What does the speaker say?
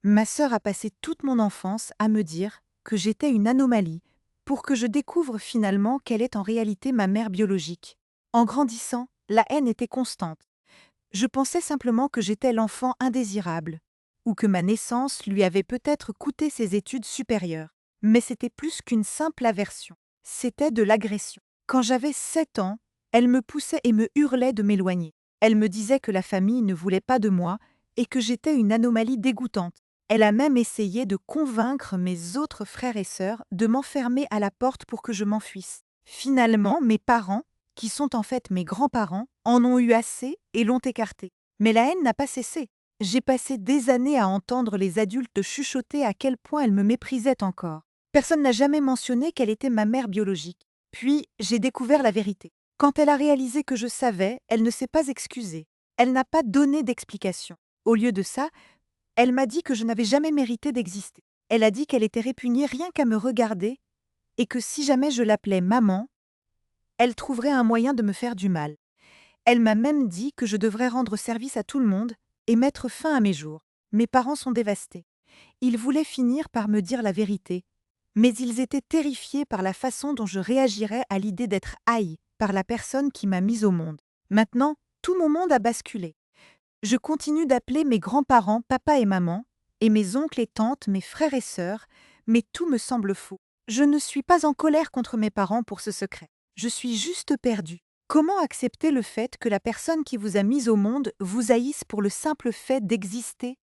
Ma sœur a passé toute mon enfance à me dire que j'étais une anomalie, pour que je découvre finalement qu'elle est en réalité ma mère biologique. En grandissant, la haine était constante. Je pensais simplement que j'étais l'enfant indésirable, ou que ma naissance lui avait peut-être coûté ses études supérieures. Mais c'était plus qu'une simple aversion. C'était de l'agression. Quand j'avais 7 ans, elle me poussait et me hurlait de m'éloigner. Elle me disait que la famille ne voulait pas de moi et que j'étais une anomalie dégoûtante. Elle a même essayé de convaincre mes autres frères et sœurs de m'enfermer à la porte pour que je m'enfuisse. Finalement, mes parents, qui sont en fait mes grands-parents, en ont eu assez et l'ont écartée. Mais la haine n'a pas cessé. J'ai passé des années à entendre les adultes chuchoter à quel point elle me méprisait encore. Personne n'a jamais mentionné qu'elle était ma mère biologique. Puis, j'ai découvert la vérité. Quand elle a réalisé que je savais, elle ne s'est pas excusée. Elle n'a pas donné d'explication. Au lieu de ça, elle m'a dit que je n'avais jamais mérité d'exister. Elle a dit qu'elle était répugnée rien qu'à me regarder et que si jamais je l'appelais maman, elle trouverait un moyen de me faire du mal. Elle m'a même dit que je devrais rendre service à tout le monde et mettre fin à mes jours. Mes parents sont dévastés. Ils voulaient finir par me dire la vérité, mais ils étaient terrifiés par la façon dont je réagirais à l'idée d'être haï par la personne qui m'a mise au monde. Maintenant, tout mon monde a basculé. Je continue d'appeler mes grands-parents papa et maman, et mes oncles et tantes, mes frères et sœurs, mais tout me semble faux. Je ne suis pas en colère contre mes parents pour ce secret. Je suis juste perdue. Comment accepter le fait que la personne qui vous a mise au monde vous haïsse pour le simple fait d'exister?